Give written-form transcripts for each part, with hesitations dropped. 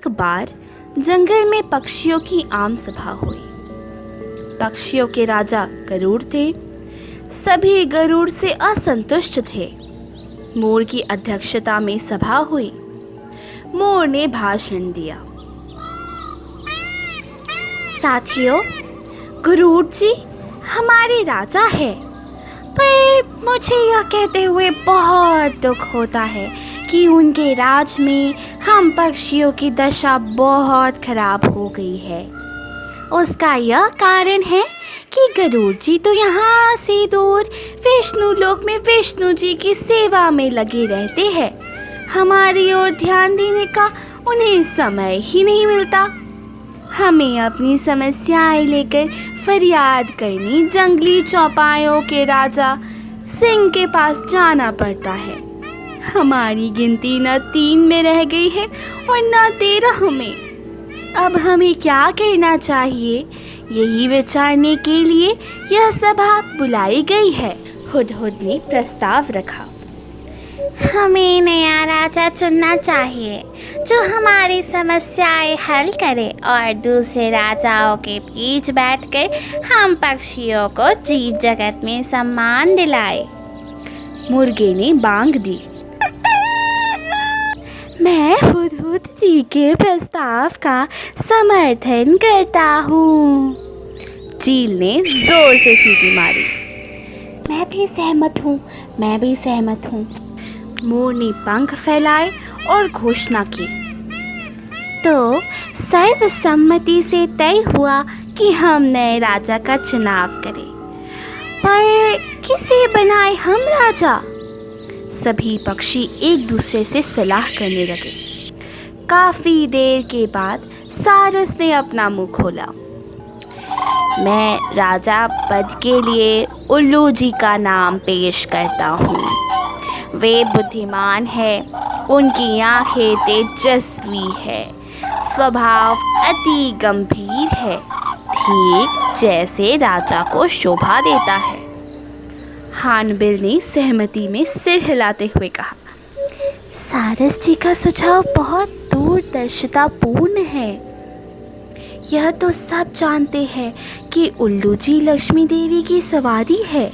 एक बार जंगल में पक्षियों की आम सभा हुई। पक्षियों के राजा गरुड़ थे। सभी गरुड़ से असंतुष्ट थे। मोर की अध्यक्षता में सभा हुई। मोर ने भाषण दिया। साथियों, गरुड़ जी हमारे राजा है, पर मुझे यह कहते हुए बहुत दुख होता है कि उनके राज में हम पक्षियों की दशा बहुत खराब हो गई है। उसका यह कारण है कि गरुड़ जी तो यहाँ से दूर विष्णु लोक में विष्णु जी की सेवा में लगे रहते हैं। हमारी ओर ध्यान देने का उन्हें समय ही नहीं मिलता। हमें अपनी समस्याएं लेकर फरियाद करनी जंगली चौपायों के राजा सिंह के पास जाना पड़ता है। हमारी गिनती न 3 में रह गई है और न 13 में। अब हमें क्या करना चाहिए, यही विचारने के लिए यह सभा बुलाई गई है। हुदहुद ने प्रस्ताव रखा। हमें नया राजा चुनना चाहिए जो हमारी समस्याएं हल करे और दूसरे राजाओं के बीच बैठकर हम पक्षियों को जीव जगत में सम्मान दिलाए। मुर्गे ने बांग दी। मैं हुदहुद जी के प्रस्ताव का समर्थन करता हूँ। चील ने जोर से सीटी मारी। मैं भी सहमत हूँ। मोर ने पंख फैलाए और घोषणा की। तो सर्वसम्मति से तय हुआ कि हम नए राजा का चुनाव करें, पर किसे बनाए हम राजा? सभी पक्षी एक दूसरे से सलाह करने लगे। काफी देर के बाद सारस ने अपना मुंह खोला। मैं राजा पद के लिए उल्लू जी का नाम पेश करता हूँ। वे बुद्धिमान है, उनकी आंखें तेजस्वी है, स्वभाव अति गंभीर है, ठीक जैसे राजा को शोभा देता है। हार्नबिल ने सहमति में सिर हिलाते हुए कहा। सारस जी का सुझाव बहुत दूरदर्शितापूर्ण है। यह तो सब जानते हैं कि उल्लू जी लक्ष्मी देवी की सवारी है।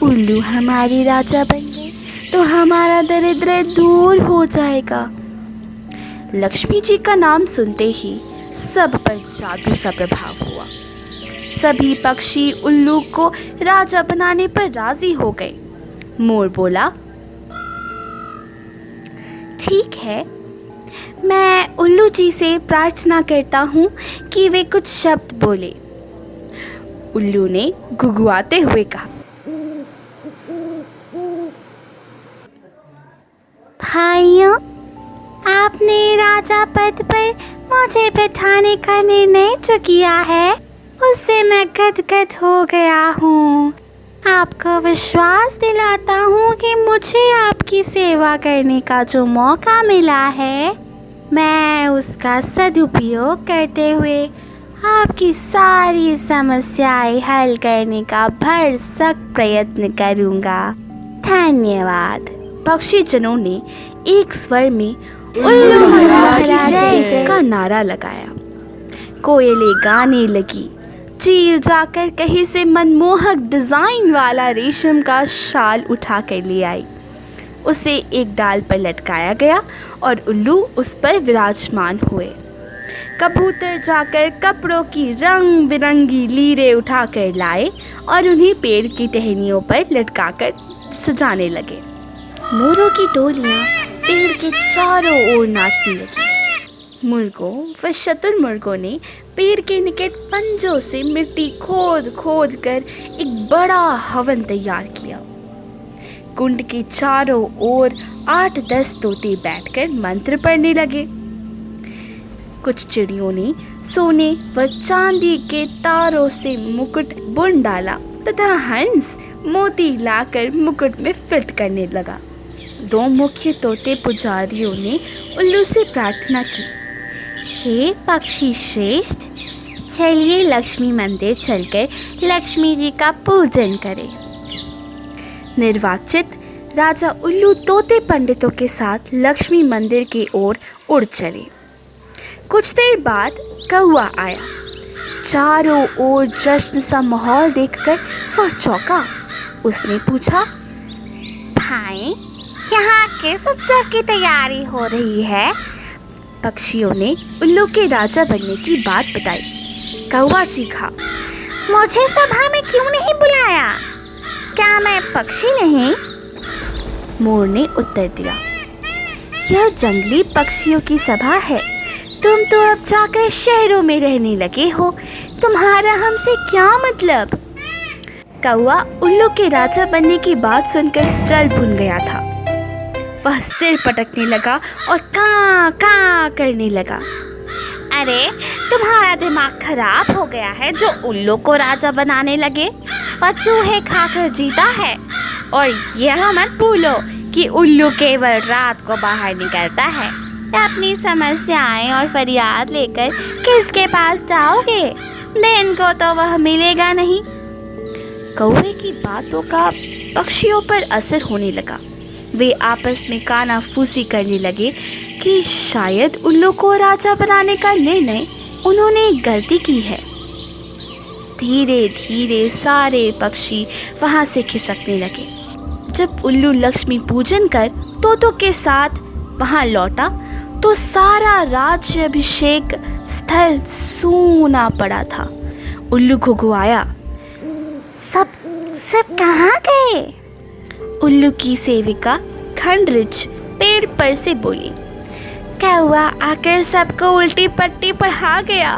उल्लू हमारे राजा बन गए तो हमारा दरिद्र दूर हो जाएगा। लक्ष्मी जी का नाम सुनते ही सब पर जादू सा प्रभाव हुआ। सभी पक्षी उल्लू को राजा बनाने पर राजी हो गए। मोर बोला, ठीक है, मैं उल्लू जी से प्रार्थना करता हूँ कि वे कुछ शब्द बोले। उल्लू ने घुघुआते हुए कहा। भाइयों, आपने राजा पद पर मुझे बैठाने का निर्णय जो किया है उससे मैं गदगद हो गया हूँ। आपको विश्वास दिलाता हूँ कि मुझे आपकी सेवा करने का जो मौका मिला है, मैं उसका सदुपयोग करते हुए आपकी सारी समस्याएं हल करने का भरसक प्रयत्न करूँगा। धन्यवाद। पक्षी जनों ने एक स्वर में उल्लू महाराज की जय का नारा लगाया। कोयलें गाने लगी। चील जाकर कहीं से मनमोहक डिजाइन वाला रेशम का शाल उठा कर ले आई। उसे एक डाल पर लटकाया गया और उल्लू उस पर विराजमान हुए। कबूतर जाकर कपड़ों की रंग बिरंगी लीरें उठा कर लाए और उन्हें पेड़ की टहनियों पर लटकाकर सजाने लगे। मोरों की टोलियां पेड़ के चारों ओर नाचने लगी। मुर्गों व शुतुरमुर्गों ने पेड़ के निकट पंजों से मिट्टी खोद खोद कर एक बड़ा हवन तैयार किया। कुंड के चारों ओर 8-10 तोते बैठकर मंत्र पढ़ने लगे। कुछ चिड़ियों ने सोने व चांदी के तारों से मुकुट बुन डाला तथा हंस मोती लाकर मुकुट में फिट करने लगा। 2 मुख्य तोते पुजारियों ने उल्लू से प्रार्थना की। हे पक्षी श्रेष्ठ, चलिए लक्ष्मी मंदिर चलकर लक्ष्मी जी का पूजन करें। निर्वाचित राजा उल्लू तोते पंडितों के साथ लक्ष्मी मंदिर की ओर उड़ चले। कुछ देर बाद कौआ आया। चारों ओर जश्न सा माहौल देखकर वह चौंका। उसने पूछा, भाई, यहाँ किस उत्सव की तैयारी हो रही है? पक्षियों ने उल्लू के राजा बनने की बात बताई। कौआ चीखा, मुझे सभा में क्यों नहीं बुलाया? क्या मैं पक्षी नहीं? मोर ने उत्तर दिया, यह जंगली पक्षियों की सभा है। तुम तो अब जाकर शहरों में रहने लगे हो, तुम्हारा हमसे क्या मतलब? कौआ उल्लू के राजा बनने की बात सुनकर जल भुन गया था। वह सिर पटकने लगा और ਕਾਂ ਕਾਂ करने लगा। अरे, तुम्हारा दिमाग खराब हो गया है जो उल्लू को राजा बनाने लगे। वह चूहे खाकर जीता है। और यह मत भूलो कि उल्लू केवल रात को बाहर निकलता है। अपनी समस्याएं और फरियाद लेकर किसके पास जाओगे? दिन को तो वह मिलेगा नहीं। कौवे की बातों का पक्षियों पर असर होने लगा। वे आपस में कानाफूसी करने लगे कि शायद उल्लू को राजा बनाने का निर्णय उन्होंने गलती की है। धीरे धीरे सारे पक्षी वहाँ से खिसकने लगे। जब उल्लू लक्ष्मी पूजन कर तोतों के साथ वहाँ लौटा तो सारा राज्याभिषेक स्थल सूना पड़ा था। उल्लू घुघुआया, सब कहाँ गए? उल्लू की सेविका खंडरिच पेड़ पर से बोली, कौआ आकर सबको उल्टी पट्टी पढ़ा गया।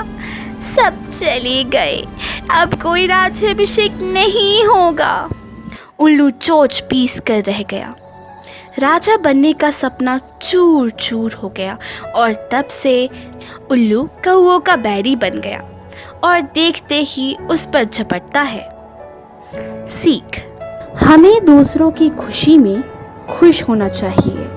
सब चले गए। अब कोई राज्याभिषेक नहीं होगा। उल्लू चोंच पीस कर रह गया। राजा बनने का सपना चूर चूर हो गया और तब से उल्लू कौओं का बैरी बन गया और देखते ही उस पर झपटता है। सीख, हमें दूसरों की खुशी में खुश होना चाहिए।